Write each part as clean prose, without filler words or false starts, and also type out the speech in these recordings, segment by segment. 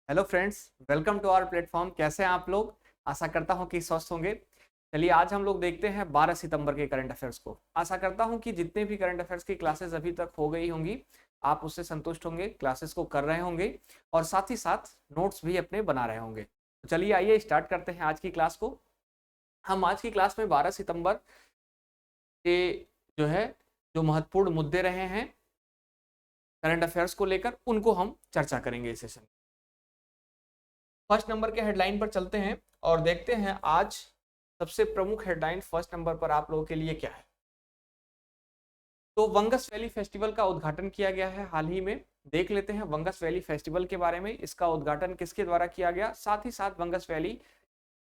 Hello friends, welcome to our platform. कैसे हैं आप लोग? आशा करता हूं कि स्वस्थ होंगे। चलिए आज हम लोग देखते हैं 12 सितंबर के करंट अफेयर्स को। आशा करता हूं कि जितने भी करंट अफेयर्स की क्लासेस अभी तक हो गई होंगी, आप उससे संतुष्ट होंगे, क्लासेस को कर रहे होंगे और साथ ही साथ नोट्स भी अपने बना रहे होंगे। तो चलिए आइए स्टार्ट करते हैं आज की क्लास को। हम आज की क्लास में 12 सितंबर के जो है जो महत्वपूर्ण मुद्दे रहे हैं करंट अफेयर्स को लेकर, उनको हम चर्चा करेंगे इस सेशन में। फर्स्ट नंबर के हेडलाइन पर चलते हैं और देखते हैं आज सबसे प्रमुख हेडलाइन फर्स्ट नंबर पर आप लोगों के लिए क्या है। तो वंगस वैली फेस्टिवल का उद्घाटन किया गया है हाल ही में। देख लेते हैं वंगस वैली फेस्टिवल के बारे में, इसका उद्घाटन किसके द्वारा किया गया, साथ ही साथ वंगस वैली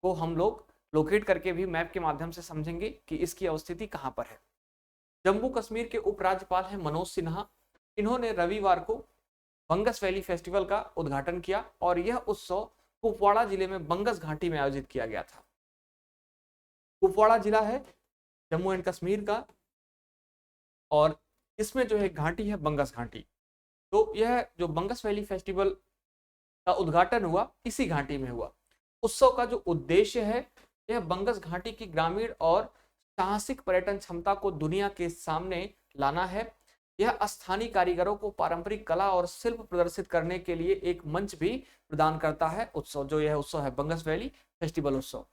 को हम लोग लोकेट करके भी मैप के माध्यम से समझेंगे कि इसकी अवस्थिति कहां पर है। जम्मू कश्मीर के उपराज्यपाल हैं मनोज सिन्हा। इन्होंने रविवार को बंगस वैली फेस्टिवल का उद्घाटन किया और यह उत्सव कुपवाड़ा जिले में बंगस घाटी में आयोजित किया गया था। कुपवाड़ा जिला है जम्मू एंड कश्मीर का और इसमें जो है घाटी है बंगस घाटी। तो यह जो बंगस वैली फेस्टिवल का उद्घाटन हुआ इसी घाटी में हुआ। उत्सव का जो उद्देश्य है, यह बंगस घाटी की ग्रामीण और साहसिक पर्यटन क्षमता को दुनिया के सामने लाना है। यह स्थानीय कारीगरों को पारंपरिक कला और शिल्प प्रदर्शित करने के लिए एक मंच भी प्रदान करता है। उत्सव जो यह उत्सव है बंगस वैली फेस्टिवल उत्सव।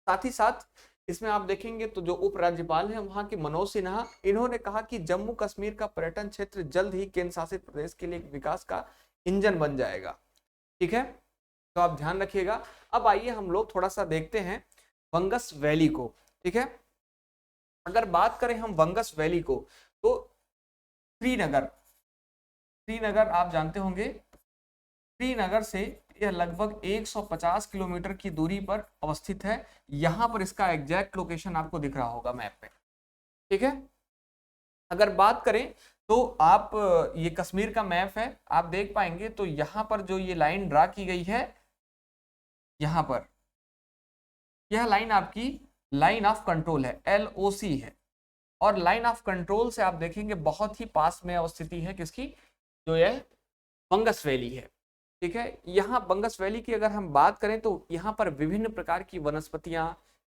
साथ ही साथ इसमें आप देखेंगे तो जो उपराज्यपाल हैं वहां के मनोज सिन्हा, इन्होंने कहा कि जम्मू कश्मीर का पर्यटन क्षेत्र जल्द ही केंद्र शासित प्रदेश के लिए विकास का इंजन बन जाएगा। ठीक है, तो आप ध्यान रखिएगा। अब आइए हम लोग थोड़ा सा देखते हैं बंगस वैली को। ठीक है, अगर बात करें हम बंगस वैली को तो श्रीनगर श्रीनगर आप जानते होंगे, श्रीनगर से यह लगभग 150 किलोमीटर की दूरी पर अवस्थित है। यहां पर इसका एग्जैक्ट लोकेशन आपको दिख रहा होगा मैप में। ठीक है, अगर बात करें तो आप ये कश्मीर का मैप है, आप देख पाएंगे तो यहां पर जो ये लाइन ड्रा की गई है, यहां पर यह लाइन आपकी लाइन ऑफ कंट्रोल है, LOC है। और लाइन ऑफ कंट्रोल से आप देखेंगे बहुत ही पास में अवस्थिति है किसकी, जो यह बंगस वैली है। ठीक है, यहाँ बंगस वैली की अगर हम बात करें तो यहाँ पर विभिन्न प्रकार की वनस्पतियां,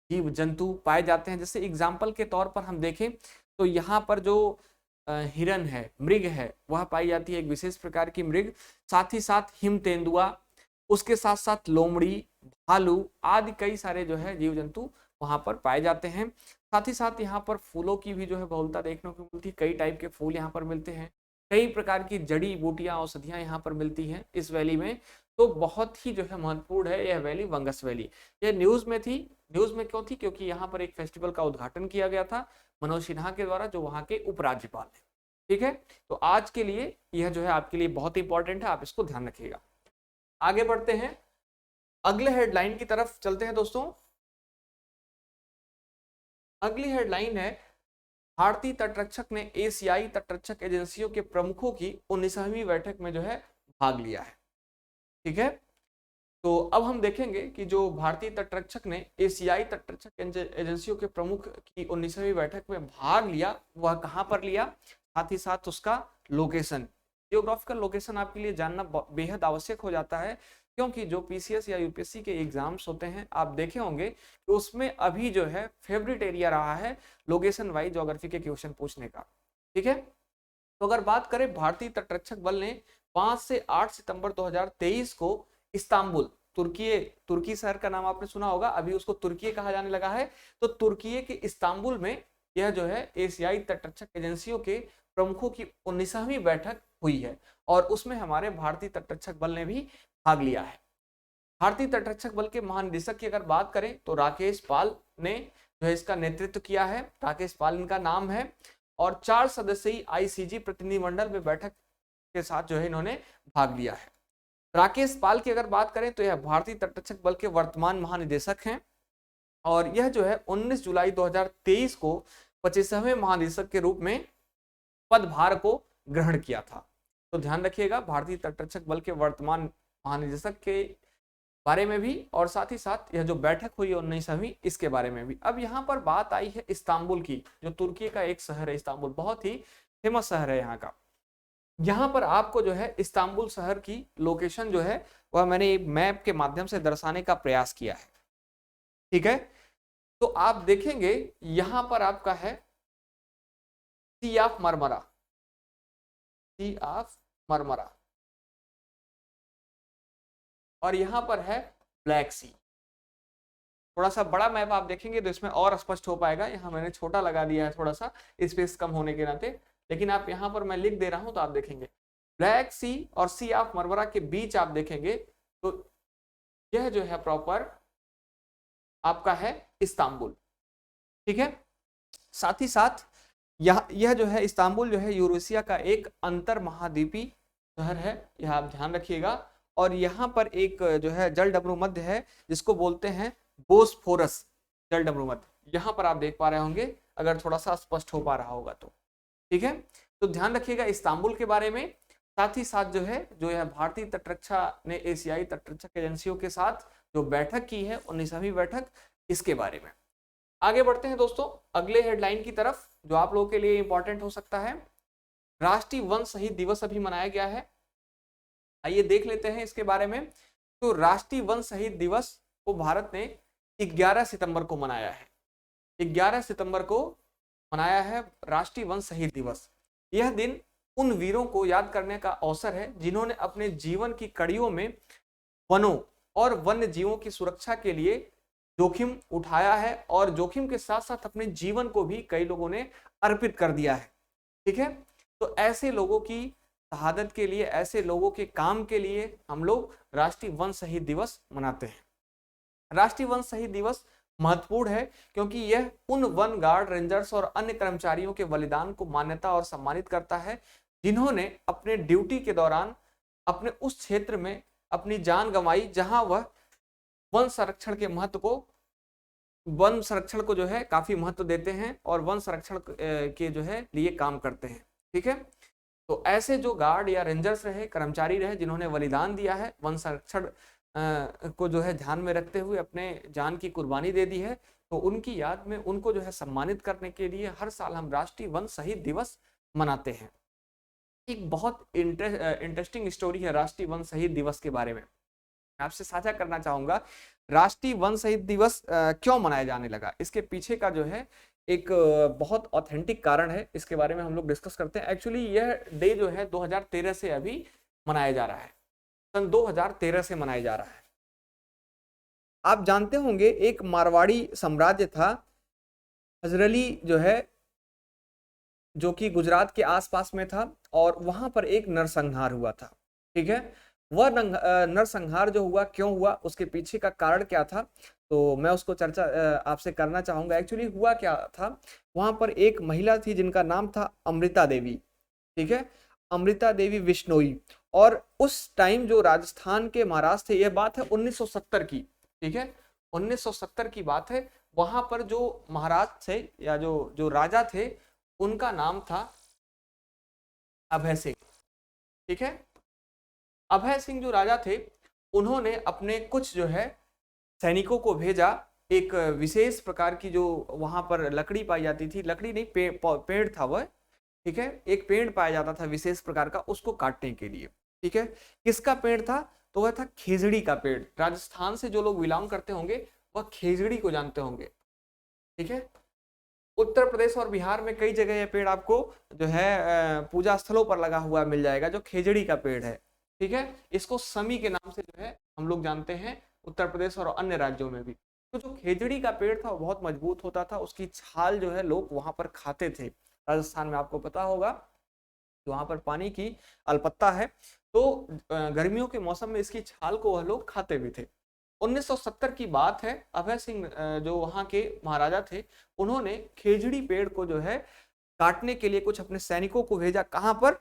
जीव जंतु पाए जाते हैं। जैसे एग्जाम्पल के तौर पर हम देखें तो यहाँ पर जो हिरन है, मृग है, वह पाई जाती है, एक विशेष प्रकार की मृग। साथ ही साथ हिम तेंदुआ, उसके साथ साथ लोमड़ी, भालू आदि कई सारे जो है जीव जंतु वहां पर पाए जाते हैं। साथ ही साथ यहाँ पर फूलों की भी जो है बहुलता देखने को मिलती है, कई टाइप के फूल यहाँ पर मिलते हैं, कई प्रकार की जड़ी बूटियां औषधियां यहाँ पर मिलती हैं इस वैली में। तो बहुत ही जो है महत्वपूर्ण है यह वैली बंगस वैली। यह न्यूज में थी। न्यूज में क्यों थी? क्योंकि यहाँ पर एक फेस्टिवल का उद्घाटन किया गया था मनोज सिन्हा के द्वारा, जो वहां के उपराज्यपाल है। ठीक है, तो आज के लिए यह जो है आपके लिए बहुत इंपॉर्टेंट है, आप इसको ध्यान रखिएगा। आगे बढ़ते हैं, अगले हेडलाइन की तरफ चलते हैं दोस्तों। अगली हेडलाइन है, भारतीय तटरक्षक ने एशियाई तटरक्षक एजेंसियों के प्रमुखों की 19वीं बैठक में जो है भाग लिया है। ठीक है, तो अब हम देखेंगे कि जो भारतीय तटरक्षक ने एशियाई तटरक्षक एजेंसियों के प्रमुख की 19वीं बैठक में भाग लिया, वह कहां पर लिया, साथ ही साथ उसका लोकेशन, जियोग्राफिकल लोकेशन आपके लिए जानना बेहद आवश्यक हो जाता है। क्योंकि जो PCS या UPSC के एग्जाम्स होते हैं, आप देखे होंगे कि उसमें अभी जो है फेवरेट एरिया रहा है लोकेशन वाइज ज्योग्राफी के क्वेश्चन पूछने का। ठीक है, तो अगर बात करें भारतीय तटरक्षक बल ने 5 से 8 सितंबर 2023 को इस्तांबुल, तुर्की शहर का नाम आपने सुना होगा, अभी उसको तुर्की कहा जाने लगा है। तो तुर्की के इस्तांबुल में यह जो है एशियाई तटरक्षक एजेंसियों के प्रमुखों की 19वीं बैठक हुई है और उसमें हमारे भारतीय तटरक्षक बल ने भी भाग लिया है। भारतीय तटरक्षक बल के महानिदेशक की अगर बात करें तो राकेश पाल ने जो है इसका नेतृत्व किया है, राकेश पाल इनका नाम है। और 4 सदस्यीय ICG प्रतिनिधिमंडल में बैठक के साथ जो है इन्होंने भाग लिया है। राकेश पाल की अगर बात करें तो यह भारतीय तटरक्षक बल के वर्तमान महानिदेशक हैं और यह जो है 19 जुलाई 2023 को 25वें महानिदेशक के रूप में पदभार को ग्रहण किया था। तो ध्यान रखिएगा भारतीय तटरक्षक बल के वर्तमान महानिदेशक के बारे में भी और साथ ही साथ यह जो बैठक हुई 19वीं, इसके बारे में भी। अब यहाँ पर बात आई है इस्तांबुल की, जो तुर्की का एक शहर है इस्तांबुल, बहुत ही फेमस शहर है यहाँ का। यहाँ पर आपको जो है इस्तांबुल शहर की लोकेशन जो है वह मैंने मैप के माध्यम से दर्शाने का प्रयास किया है। ठीक है, तो आप देखेंगे यहां पर आपका है sea of Marmara, sea of Marmara, और यहां पर है ब्लैक सी। थोड़ा सा बड़ा मैप आप देखेंगे तो इसमें और स्पष्ट हो पाएगा, यहाँ मैंने छोटा लगा दिया है थोड़ा सा स्पेस कम होने के नाते, लेकिन आप यहाँ पर मैं लिख दे रहा हूं तो आप देखेंगे ब्लैक सी और सी ऑफ मरमरा के बीच आप देखेंगे तो यह जो है प्रॉपर आपका है इस्तांबुल। ठीक है, साथ ही साथ यह जो है इस्तांबुल जो है यूरेशिया का एक अंतर महाद्वीपीय शहर है, यह आप ध्यान रखिएगा। और यहाँ पर एक जो है जल डमरू मध्य है जिसको बोलते हैं बोस्फोरस जल डमरू मध्य, यहाँ पर आप देख पा रहे होंगे अगर थोड़ा सा स्पष्ट हो पा रहा होगा तो। ठीक है, तो ध्यान रखिएगा इस्तांबुल के बारे में। साथ ही साथ जो है भारतीय तटरक्षा ने एशियाई तटरक्षक एजेंसियों के साथ जो बैठक की है 19वीं बैठक, इसके बारे में। आगे बढ़ते हैं दोस्तों अगले हेडलाइन की तरफ जो आप लोगों के लिए इंपॉर्टेंट हो सकता है। राष्ट्रीय वन शहीद दिवस अभी मनाया गया है, आइए देख लेते हैं इसके बारे में। तो राष्ट्रीय वन शहीद दिवस को भारत ने 11 सितंबर को मनाया है, 11 सितंबर को मनाया है राष्ट्रीय वन शहीद दिवस। यह दिन उन वीरों को याद करने का अवसर है जिन्होंने अपने जीवन की कड़ियों में वनों और वन्य जीवों की सुरक्षा के लिए जोखिम उठाया है, और जोखिम के साथ साथ अपने जीवन को भी कई लोगों ने अर्पित कर दिया है। ठीक है, तो ऐसे लोगों की शहादत के लिए, ऐसे लोगों के काम के लिए हम लोग राष्ट्रीय वन शहीद दिवस मनाते हैं। राष्ट्रीय वन शहीद दिवस महत्वपूर्ण है क्योंकि यह उन वन गार्ड, रेंजर्स और अन्य कर्मचारियों के बलिदान को मान्यता और सम्मानित करता है जिन्होंने अपने ड्यूटी के दौरान अपने उस क्षेत्र में अपनी जान गंवाई जहां वह वन संरक्षण के महत्व को, वन संरक्षण को जो है काफी महत्व देते हैं और वन संरक्षण के जो है लिए काम करते हैं। ठीक है, तो ऐसे जो गार्ड या रेंजर्स रहे, कर्मचारी रहे जिन्होंने बलिदान दिया है, वन संरक्षण को जो है ध्यान में रखते हुए अपने जान की कुर्बानी दे दी है, तो उनकी याद में उनको जो है सम्मानित करने के लिए हर साल हम राष्ट्रीय वन शहीद दिवस मनाते हैं। एक बहुत इंटरेस्टिंग स्टोरी है राष्ट्रीय वन शहीद दिवस के बारे में, आपसे साझा करना चाहूंगा। राष्ट्रीय वन शहीद दिवस क्यों मनाया जाने लगा, इसके पीछे का जो है एक बहुत ऑथेंटिक कारण है, इसके बारे में हम लोग डिस्कस करते हैं। एक्चुअली यह डे जो है 2013 से अभी मनाया जा रहा है, सन 2013 से मनाया जा रहा है। आप जानते होंगे एक मारवाड़ी साम्राज्य था हजरली जो है, जो कि गुजरात के आसपास में था, और वहां पर एक नरसंहार हुआ था। ठीक है, वह नरसंहार जो हुआ क्यों हुआ, उसके पीछे का कारण क्या था, तो मैं उसको चर्चा आपसे करना चाहूंगा। एक्चुअली हुआ क्या था, वहां पर एक महिला थी जिनका नाम था अमृता देवी। ठीक है, अमृता देवी बिश्नोई, और उस टाइम जो राजस्थान के महाराज थे, यह बात है 1970 की। ठीक है, 1970 की बात है। वहां पर जो महाराज थे या जो जो राजा थे उनका नाम था अभय सिंह। ठीक है, अभय सिंह जो राजा थे उन्होंने अपने कुछ जो है सैनिकों को भेजा, एक विशेष प्रकार की जो वहां पर लकड़ी पाई जाती थी, लकड़ी नहीं पेड़ था वह। ठीक है, एक पेड़ पाया जाता था विशेष प्रकार का, उसको काटने के लिए। ठीक है, किसका पेड़ था, तो वह था खेजड़ी का पेड़। राजस्थान से जो लोग बिलोंग करते होंगे वह खेजड़ी को जानते होंगे। ठीक है, उत्तर प्रदेश और बिहार में कई जगह यह पेड़ आपको जो है पूजा स्थलों पर लगा हुआ मिल जाएगा, जो खेजड़ी का पेड़ है। ठीक है, इसको समी के नाम से जो है हम लोग जानते हैं उत्तर प्रदेश और अन्य राज्यों में भी। तो जो खेजड़ी का पेड़ था वो बहुत मजबूत होता था, उसकी छाल जो है लोग वहां पर खाते थे। राजस्थान में आपको पता होगा कि वहां पर पानी की अल्पत्ता है, तो गर्मियों के मौसम में इसकी छाल को वह लोग खाते भी थे। 1970 की बात है, अभय सिंह जो वहां के महाराजा थे उन्होंने खेजड़ी पेड़ को जो है काटने के लिए कुछ अपने सैनिकों को भेजा। कहां पर,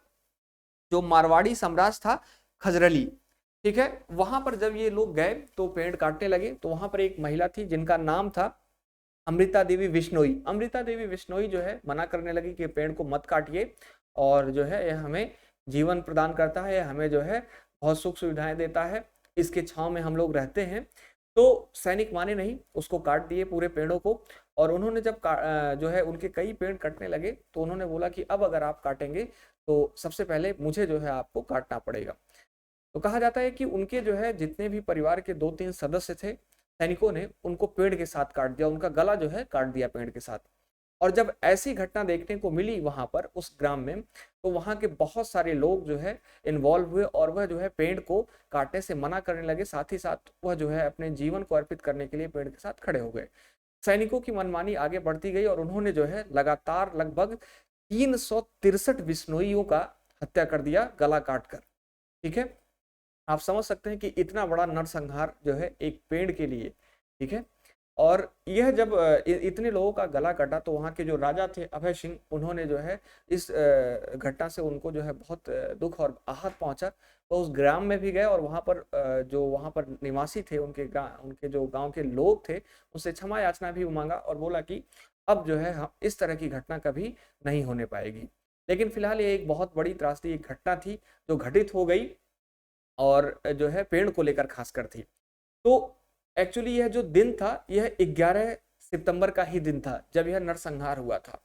जो मारवाड़ी साम्राज्य था खजरली। ठीक है, वहां पर जब ये लोग गए तो पेड़ काटने लगे, तो वहां पर एक महिला थी जिनका नाम था अमृता देवी बिश्नोई। अमृता देवी बिश्नोई जो है मना करने लगी कि पेड़ को मत काटिए, और जो है यह हमें जीवन प्रदान करता है, हमें जो है बहुत सुख सुविधाएं देता है, इसके छांव में हम लोग रहते हैं। तो सैनिक माने नहीं, उसको काट दिए पूरे पेड़ों को। और उन्होंने जब जो है उनके कई पेड़ कटने लगे तो उन्होंने बोला कि अब अगर आप काटेंगे तो सबसे पहले मुझे जो है आपको काटना पड़ेगा। तो कहा जाता है कि उनके जो है जितने भी परिवार के 2-3 सदस्य थे, सैनिकों ने उनको पेड़ के साथ काट दिया, उनका गला जो है काट दिया पेड़ के साथ। और जब ऐसी घटना देखने को मिली वहां पर उस ग्राम में, तो वहां के बहुत सारे लोग जो है इन्वॉल्व हुए और वह जो है पेड़ को काटने से मना करने लगे, साथ ही साथ वह जो है अपने जीवन को अर्पित करने के लिए पेड़ के साथ खड़े हो गए। सैनिकों की मनमानी आगे बढ़ती गई और उन्होंने जो है लगातार लगभग 363 बिश्नोइयों का हत्या कर दिया गला काट कर। ठीक है, आप समझ सकते हैं कि इतना बड़ा नरसंहार जो है एक पेड़ के लिए। ठीक है, और यह जब इतने लोगों का गला कटा तो वहाँ के जो राजा थे अभय सिंह, उन्होंने जो है इस घटना से उनको जो है बहुत दुख और आहत पहुंचा। तो उस ग्राम में भी गए और वहाँ पर जो वहाँ पर निवासी थे, उनके जो गांव के लोग थे, उनसे क्षमा याचना भी मांगा और बोला कि अब जो है हम इस तरह की घटना कभी नहीं होने पाएगी। लेकिन फिलहाल ये एक बहुत बड़ी त्रासदी एक घटना थी जो घटित हो गई और जो है पेड़ को लेकर खासकर थी। तो एक्चुअली यह जो दिन था यह 11 सितंबर का ही दिन था जब यह नरसंहार हुआ था।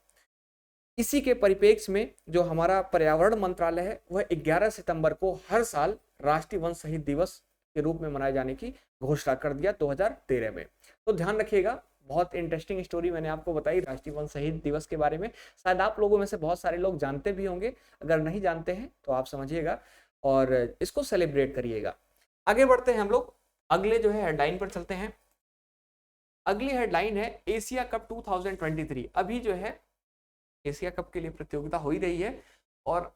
इसी के परिप्रेक्ष्य में जो हमारा पर्यावरण मंत्रालय है वह 11 सितंबर को हर साल राष्ट्रीय वन शहीद दिवस के रूप में मनाए जाने की घोषणा कर दिया 2013 में। तो ध्यान रखिएगा, बहुत इंटरेस्टिंग स्टोरी मैंने आपको बताई राष्ट्रीय वन शहीद दिवस के बारे में। शायद आप लोगों में से बहुत सारे लोग जानते भी होंगे, अगर नहीं जानते हैं तो आप समझिएगा और इसको सेलिब्रेट करिएगा। आगे बढ़ते हैं हम लोग, अगले जो है हेडलाइन पर चलते हैं। अगली हेडलाइन है एशिया कप 2023। अभी जो है एशिया कप के लिए प्रतियोगिता हो ही रही है और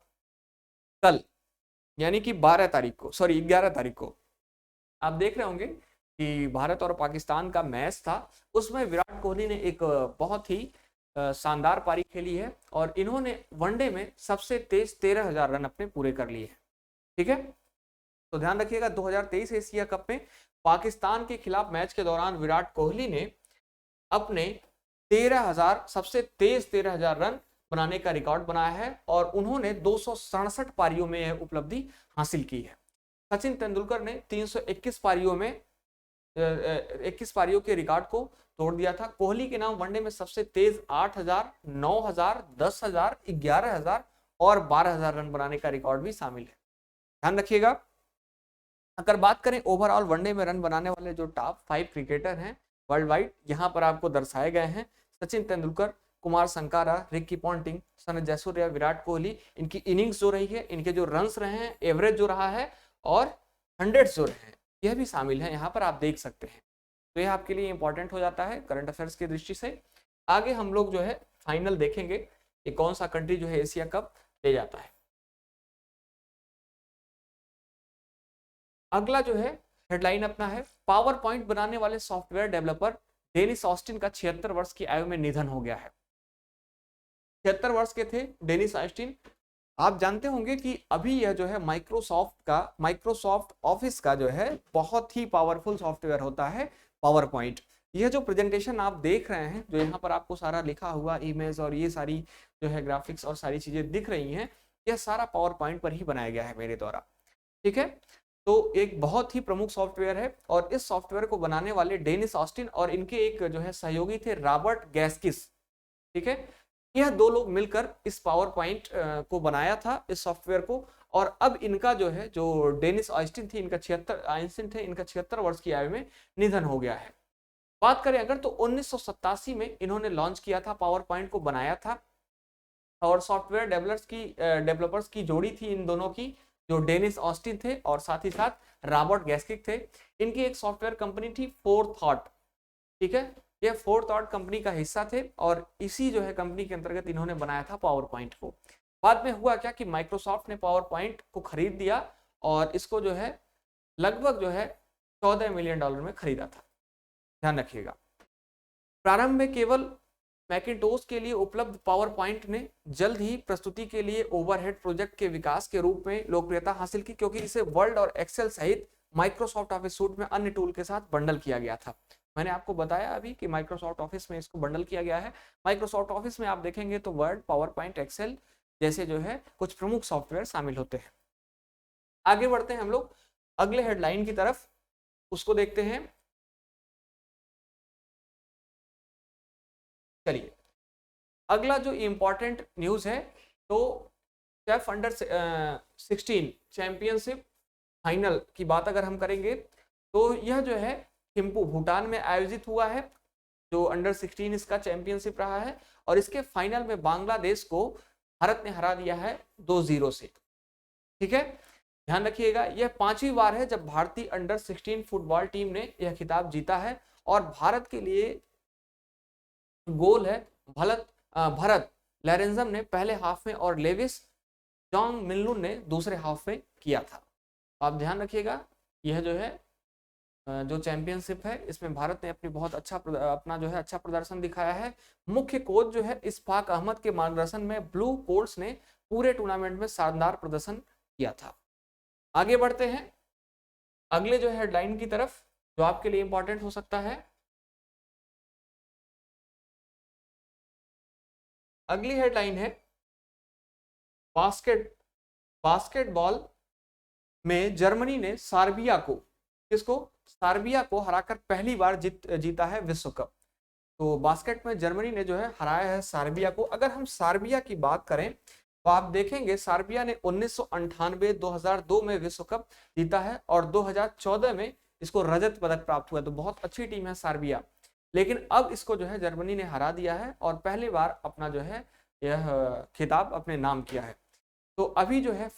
कल यानी कि 11 तारीख को आप देख रहे होंगे कि भारत और पाकिस्तान का मैच था। उसमें विराट कोहली ने एक बहुत ही शानदार पारी खेली है और इन्होंने वनडे में सबसे तेज 13,000 रन अपने पूरे कर लिए हैं। ठीक है, तो ध्यान रखिएगा 2023 एशिया कप में पाकिस्तान के खिलाफ मैच के दौरान विराट कोहली ने अपने 13,000 सबसे तेज 13,000 रन बनाने का रिकॉर्ड बनाया है और उन्होंने 267 पारियों में यह उपलब्धि हासिल की है। सचिन तेंदुलकर ने 321 पारियों में 21 पारियों के रिकॉर्ड को तोड़ दिया था। कोहली के नाम वनडे में सबसे तेज 8,000, 9,000, 10,000, 11,000 और 12,000 रन बनाने का रिकॉर्ड भी शामिल है। ध्यान रखिएगा, अगर बात करें ओवरऑल वनडे में रन बनाने वाले जो टॉप 5 क्रिकेटर हैं वर्ल्ड वाइड, यहाँ पर आपको दर्शाए गए हैं। Sachin Tendulkar, Kumar Sangakkara, Ricky Ponting, Sanath Jayasuriya, Virat Kohli. इनकी इनिंग्स जो रही है, इनके जो रन्स रहे हैं, एवरेज जो रहा है और 100 जो रहे हैं, यह भी शामिल है, यहाँ पर आप देख सकते हैं। तो यह आपके लिए इंपॉर्टेंट हो जाता है करंट अफेयर्स की दृष्टि से। आगे हम लोग जो है फाइनल देखेंगे कि कौन सा कंट्री जो है एशिया कप ले जाता है। अगला जो है हेडलाइन अपना है पावर पॉइंट बनाने वाले सॉफ्टवेयर डेवलपर डेनिस ऑस्टिन का 76 वर्ष की आयु में निधन हो गया है। 76 वर्ष के थे डेनिस ऑस्टिन। आप जानते होंगे कि अभी यह जो है माइक्रोसॉफ्ट ऑफिस का जो है बहुत ही पावरफुल सॉफ्टवेयर होता है पावर पॉइंट। यह जो प्रेजेंटेशन आप देख रहे हैं, जो यहाँ पर आपको सारा लिखा हुआ इमेज और ये सारी जो है ग्राफिक्स और सारी चीजें दिख रही हैं, यह सारा पावर पॉइंट पर ही बनाया गया है मेरे द्वारा। ठीक है, तो एक बहुत ही प्रमुख सॉफ्टवेयर है और इस सॉफ्टवेयर को बनाने वाले डेनिस ऑस्टिन और इनके एक जो है सहयोगी थे रॉबर्ट गैस्किस। ठीक है, यह दो लोग मिलकर इस पावर पॉइंट को बनाया था, इस सॉफ्टवेयर को। और अब इनका जो है जो डेनिस ऑस्टिन थी, इनका 76 वर्ष की आयु में निधन हो गया है। बात करें अगर तो 1987 में इन्होंने लॉन्च किया था, पावर पॉइंट को बनाया था और सॉफ्टवेयर डेवलपर्स की जोड़ी थी इन दोनों की, जो डेनिस ऑस्टिन थे और साथ ही साथ रॉबर्ट गैस्किस थे। इनकी एक सॉफ्टवेयर कंपनी थी फोरथॉट। ठीक है, ये फोरथॉट कंपनी का हिस्सा थे और इसी जो है कंपनी के अंतर्गत इन्होंने बनाया था पावर पॉइंट को। बाद में हुआ क्या कि माइक्रोसॉफ्ट ने पावर पॉइंट को खरीद दिया और इसको जो है लगभग जो है $14 मिलियन में खरीदा था। ध्यान रखिएगा, प्रारंभ में केवल मैकिन्टोश के लिए उपलब्ध पावर पॉइंट ने जल्द ही प्रस्तुति के लिए ओवरहेड प्रोजेक्ट के विकास के रूप में लोकप्रियता हासिल की, क्योंकि इसे वर्ड और एक्सेल सहित माइक्रोसॉफ्ट ऑफिस सूट में अन्य टूल के साथ बंडल किया गया था। मैंने आपको बताया अभी कि माइक्रोसॉफ्ट ऑफिस में इसको बंडल किया गया है। माइक्रोसॉफ्ट ऑफिस में आप देखेंगे तो वर्ड, पावर पॉइंट, एक्सेल जैसे जो है कुछ प्रमुख सॉफ्टवेयर शामिल होते हैं। आगे बढ़ते हैं हम लोग अगले हेडलाइन की तरफ, उसको देखते हैं। चलिए अगला जो इम्पोर्टेंट न्यूज है, तो चेफ अंडर 16 चैंपियनशिप फाइनल की बात अगर हम करेंगे तो यह जो है थिम्पू भूटान में आयोजित हुआ है, जो अंडर 16 इसका चैंपियनशिप रहा है। और इसके फाइनल में बांग्लादेश को भारत ने हरा दिया है 2-0 से। ठीक है, ध्यान रखिएगा यह 5वीं बार है जब भारतीय अंडर 16 फुटबॉल टीम ने यह खिताब जीता है। और भारत के लिए गोल है भरत लैरेंजम ने पहले हाफ में और लेविस जोंग मिनलुन ने दूसरे हाफ में किया था। आप ध्यान रखिएगा यह जो है जो चैंपियनशिप है इसमें भारत ने अपनी बहुत अपना जो है अच्छा प्रदर्शन दिखाया है। मुख्य कोच जो है इस्फाक अहमद के मार्गदर्शन में ब्लू कोल्स ने पूरे टूर्नामेंट में शानदार प्रदर्शन किया था। आगे बढ़ते हैं अगले जो हेडलाइन की तरफ, जो आपके लिए इंपॉर्टेंट हो सकता है। अगली हेडलाइन है बास्केटबॉल में जर्मनी ने सार्बिया को हराकर पहली बार जीता है विश्व कप। तो बास्केट में जर्मनी ने जो है हराया है सार्बिया को। अगर हम सार्बिया की बात करें तो आप देखेंगे सार्बिया ने 1998, 2002 में विश्व कप जीता है और 2014 में इसको रजत पदक प्राप्त हुआ। तो बहुत अच्छी टीम है सार्बिया, लेकिन अब इसको जो है जर्मनी ने हरा दिया है और पहली बार अपना जो है यह खिताब अपने नाम किया है। तो अभी जो है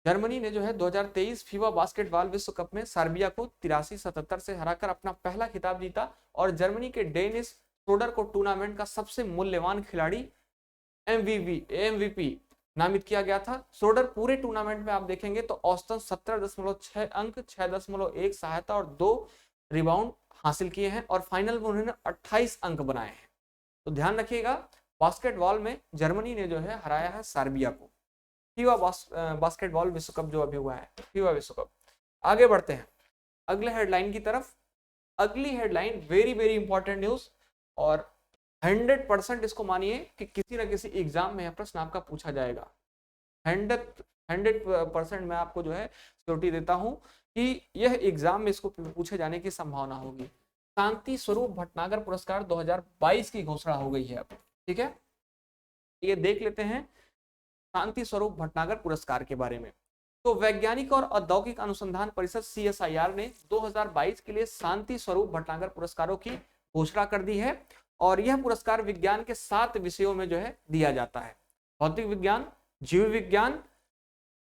जर्मनी ने जो है 2023 फीवा बास्केटबॉल विश्व कप में सर्बिया को 83-77 से हराकर अपना पहला खिताब जीता और जर्मनी के डेनिस श्रोडर को टूर्नामेंट का सबसे मूल्यवान खिलाड़ी MVP नामित किया गया था। श्रोडर पूरे टूर्नामेंट में आप देखेंगे तो औसतन 17.6 अंक, 6.1 सहायता और 2 रिबाउंड हासिल किए हैं और फाइनल में उन्होंने 28 अंक बनाए हैं। तो ध्यान रखिएगा बास्केटबॉल में जर्मनी ने जो है हराया है सर्बिया को। फीवा बास्केटबॉल विश्व कप जो अभी हुआ है, फीवा विश्व कप। आगे बढ़ते हैं अगले हेडलाइन की तरफ। अगली headline very very important news और 100% इसको मानिए कि किसी ना किसी एग्जाम में यह प्रश्न आपका पूछा जाएगा। 100% मैं आपको जो है सिक्योरिटी देता हूं कि यह एग्जाम में इसको पूछे जाने की संभावना होगी। शांति स्वरूप भटनागर पुरस्कार 2022 की घोषणा हो गई है अब। ठीक है, ये देख लेते हैं शांति स्वरूप भटनागर पुरस्कार के बारे में। तो वैज्ञानिक और औद्योगिक अनुसंधान परिषद CSIR ने 2022 के लिए शांति स्वरूप भटनागर पुरस्कारों की घोषणा कर दी है और यह पुरस्कार विज्ञान के 7 विषयों में जो है दिया जाता है। भौतिक विज्ञान, जीव विज्ञान,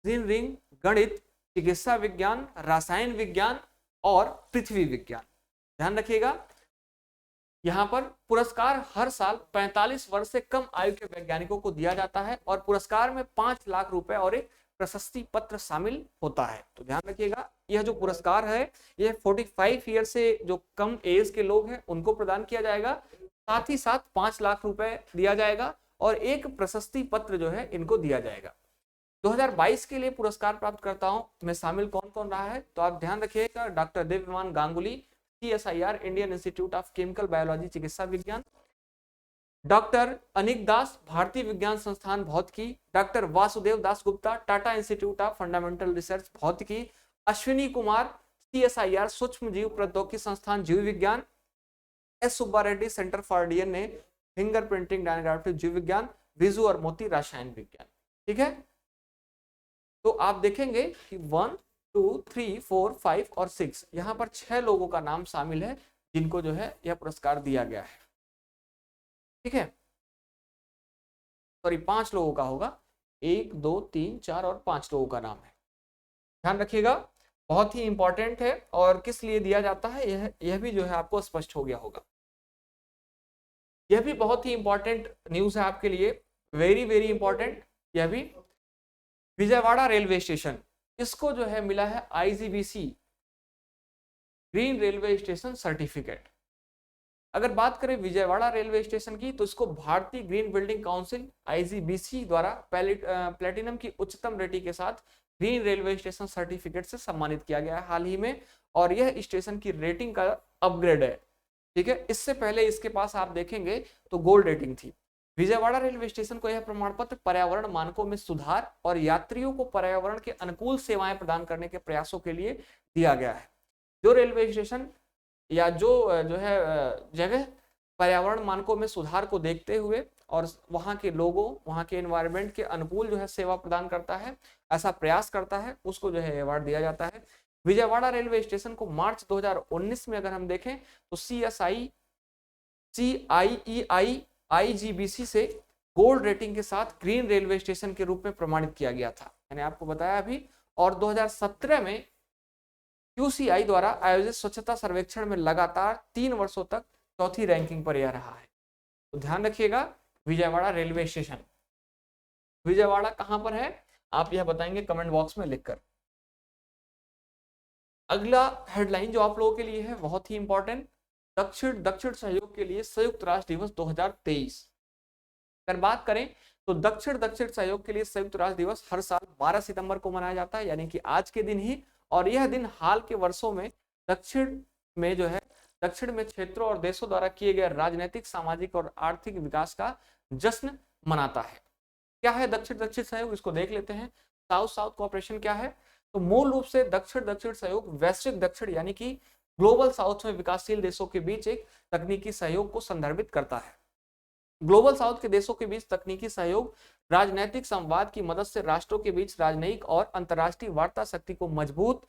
इंजीनियरिंग, गणित, चिकित्सा विज्ञान, रसायन विज्ञान और पृथ्वी विज्ञान। ध्यान रखिएगा यहाँ पर पुरस्कार हर साल 45 वर्ष से कम आयु के वैज्ञानिकों को दिया जाता है और पुरस्कार में 5 लाख रुपए और एक प्रशस्ति पत्र शामिल होता है। तो ध्यान रखिएगा यह जो पुरस्कार है यह 45 ईयर से जो कम एज के लोग हैं उनको प्रदान किया जाएगा, साथ ही साथ 5 लाख रुपए दिया जाएगा और एक प्रशस्ति पत्र जो है इनको दिया जाएगा। 2022 के लिए पुरस्कार प्राप्तकर्ताओं में शामिल कौन कौन रहा है तो आप ध्यान रखिएगा doctor Divyaman Ganguly CSIR Indian Institute of Chemical Biology चिकित्सा विज्ञान, डॉक्टर अनिक दास भारतीय विज्ञान संस्थान भौतिकी, doctor Vasudev Das Gupta Tata Institute of Fundamental Research भौतिकी, अश्विनी कुमार CSIR सूक्ष्म जीव प्रौद्योगिकी संस्थान जीव विज्ञान, S Subba Reddy centre for DNA finger printing डायग्राफ्टिक जीव विज्ञान, विजु और मोती रसायन विज्ञान। ठीक है, तो आप देखेंगे कि 1, 2, 3, 4, 5 और 6 यहाँ पर 6 लोगों का नाम शामिल है जिनको जो है यह पुरस्कार दिया गया है। ठीक है, सॉरी 5 लोगों का होगा, 1, 2, 3, 4 और 5 लोगों का नाम है। ध्यान रखिएगा बहुत ही इंपॉर्टेंट है और किस लिए दिया जाता है यह भी जो है आपको स्पष्ट हो गया होगा। यह भी बहुत ही इंपॉर्टेंट न्यूज है आपके लिए, वेरी वेरी इंपॉर्टेंट। यह भी विजयवाड़ा रेलवे स्टेशन, इसको जो है मिला है IGBC green railway station certificate. अगर बात करें विजयवाड़ा रेलवे स्टेशन की तो इसको भारतीय ग्रीन बिल्डिंग काउंसिल IGBC द्वारा प्लेटिनम की उच्चतम रेटिंग के साथ ग्रीन रेलवे स्टेशन सर्टिफिकेट से सम्मानित किया गया है हाल ही में और यह स्टेशन की रेटिंग का अपग्रेड है। ठीक है, इससे पहले इसके पास आप देखेंगे तो गोल्ड रेटिंग थी। विजयवाड़ा रेलवे स्टेशन को यह प्रमाण पत्र पर्यावरण मानकों में सुधार और यात्रियों को पर्यावरण के अनुकूल सेवाएं प्रदान करने के प्रयासों के लिए दिया गया है। जो रेलवे स्टेशन या जो है जगह पर्यावरण मानकों में सुधार को देखते हुए और वहाँ के लोगों, वहाँ के एनवायरनमेंट के अनुकूल जो है सेवा प्रदान करता है, ऐसा प्रयास करता है, उसको जो है अवार्ड दिया जाता है। विजयवाड़ा रेलवे स्टेशन को मार्च 2019 में अगर हम देखें तो CIEI IGBC से गोल्ड रेटिंग के साथ ग्रीन रेलवे स्टेशन के रूप में प्रमाणित किया गया था, मैंने आपको बताया अभी। और 2017 में QCI द्वारा आयोजित स्वच्छता सर्वेक्षण में लगातार 3 वर्षों तक चौथी रैंकिंग पर यह रहा है। तो ध्यान रखिएगा, विजयवाड़ा रेलवे स्टेशन, विजयवाड़ा कहां पर है आप यह बताएंगे कमेंट बॉक्स में लिखकर। अगला हेडलाइन जो आप लोगों के लिए है बहुत ही इंपॉर्टेंट, दक्षिण सहयोग के लिए संयुक्त राष्ट्र दिवस 2023। अगर बात करें तो दक्षिण सहयोग के लिए संयुक्त राष्ट्र दिवस हर साल 12 सितंबर को मनाया जाता है, यानी कि आज के दिन ही। और यह दिन हाल के वर्षों में दक्षिण में क्षेत्रों और देशों द्वारा किए गए राजनीतिक, सामाजिक और आर्थिक विकास का जश्न मनाता है। क्या है दक्षिण सहयोग, इसको देख लेते हैं। साउथ साउथ कोऑपरेशन क्या है, तो मूल रूप से दक्षिण सहयोग वैश्विक दक्षिण यानी कि ग्लोबल साउथ में विकासशील देशों के बीच एक तकनीकी सहयोग को संदर्भित करता है। ग्लोबल साउथ के देशों के बीच तकनीकी सहयोग राजनैतिक संवाद की मदद से राष्ट्रों के बीच राजनयिक और अंतर्राष्ट्रीय वार्ता शक्ति को मजबूत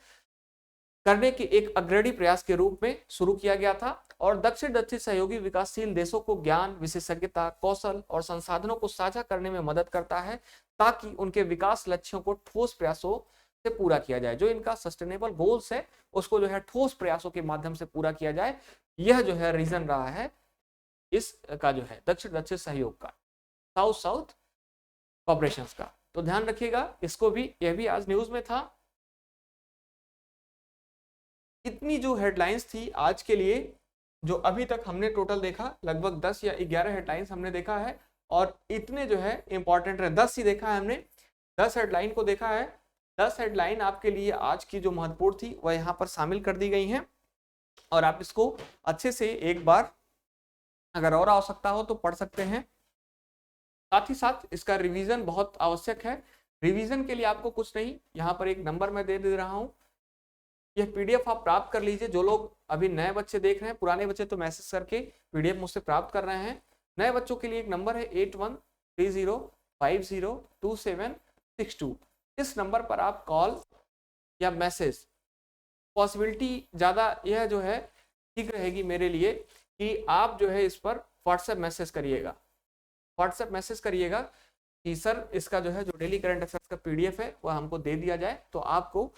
करने के एक अग्रणी प्रयास के रूप में शुरू किया गया था। और दक्षिण सहयोगी विकासशील देशों को ज्ञान, विशेषज्ञता, कौशल और संसाधनों को साझा करने में मदद करता है ताकि उनके विकास लक्ष्यों को ठोस प्रयासों से पूरा किया जाए। जो इनका सस्टेनेबल गोल्स है उसको जो है ठोस प्रयासों के माध्यम से पूरा किया जाए। यह जो है रीजन रहा है इसका जो है दक्षिण सहयोग का, साउथ साउथ कोऑपरेशन का। तो ध्यान रखिएगा इसको भी, यह भी आज न्यूज में था। इतनी जो हेडलाइंस थी आज के लिए, जो अभी तक हमने टोटल देखा लगभग 10 या 11 हेडलाइंस हमने देखा है। और इतने जो है इंपॉर्टेंट है, 10 ही देखा है हमने, 10 हेडलाइन को देखा है। 10 हेडलाइन आपके लिए आज की जो महत्वपूर्ण थी वह यहाँ पर शामिल कर दी गई हैं। और आप इसको अच्छे से एक बार अगर और आवश्यकता हो तो पढ़ सकते हैं। साथ ही साथ इसका रिवीजन बहुत आवश्यक है। रिवीजन के लिए आपको कुछ नहीं, यहाँ पर एक नंबर मैं दे रहा हूँ, यह पीडीएफ आप प्राप्त कर लीजिए। जो लोग अभी नए बच्चे देख रहे हैं, पुराने बच्चे तो मैसेज करके पीडीएफ मुझसे प्राप्त कर रहे हैं। नए बच्चों के लिए एक नंबर है 8130502762। इस नंबर पर आप कॉल या मैसेज, पॉसिबिलिटी ज़्यादा यह जो है ठीक रहेगी मेरे लिए कि आप जो है इस पर व्हाट्सएप मैसेज करिएगा। व्हाट्सएप मैसेज करिएगा कि सर इसका जो है जो डेली करंट अफेयर्स का पीडीएफ है वह हमको दे दिया जाए, तो आपको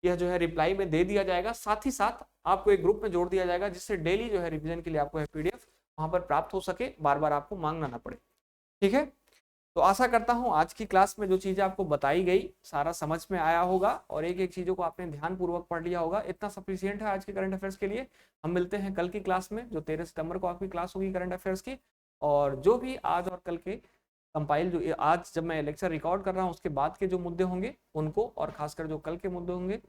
यह जो है रिप्लाई में दे दिया जाएगा। साथ ही साथ आपको एक ग्रुप में जोड़ दिया जाएगा जिससे डेली जो है रिवीजन के लिए आपको पीडीएफ वहां पर प्राप्त हो सके, बार बार आपको मांगना ना पड़े। ठीक है, तो आशा करता हूं आज की क्लास में जो चीजें आपको बताई गई सारा समझ में आया होगा और एक एक चीजों को आपने ध्यानपूर्वक पढ़ लिया होगा। इतना सफिशियंट है आज के करंट अफेयर्स के लिए। हम मिलते हैं कल की क्लास में, जो 13 सितंबर को आपकी क्लास होगी करंट अफेयर्स की। और जो भी आज और कल के कंपाइल, जो आज जब मैं लेक्चर रिकॉर्ड कर रहा हूँ उसके बाद के जो मुद्दे होंगे उनको, और खासकर जो कल के मुद्दे होंगे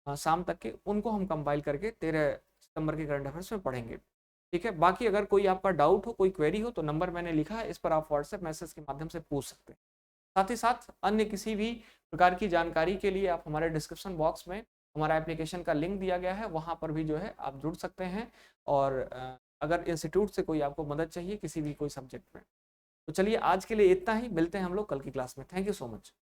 शाम तक के, उनको हम कंपाइल करके 13 सितंबर के करंट अफेयर्स में पढ़ेंगे। ठीक है, बाकी अगर कोई आपका डाउट हो, कोई क्वेरी हो, तो नंबर मैंने लिखा है, इस पर आप व्हाट्सएप मैसेज के माध्यम से पूछ सकते हैं। साथ ही साथ अन्य किसी भी प्रकार की जानकारी के लिए आप हमारे डिस्क्रिप्शन बॉक्स में हमारा एप्लीकेशन का लिंक दिया गया है, वहाँ पर भी जो है आप जुड़ सकते हैं। और अगर इंस्टीट्यूट से कोई आपको मदद चाहिए किसी भी कोई सब्जेक्ट में, तो चलिए आज के लिए इतना ही। मिलते हैं हम लोग कल की क्लास में। Thank you so much.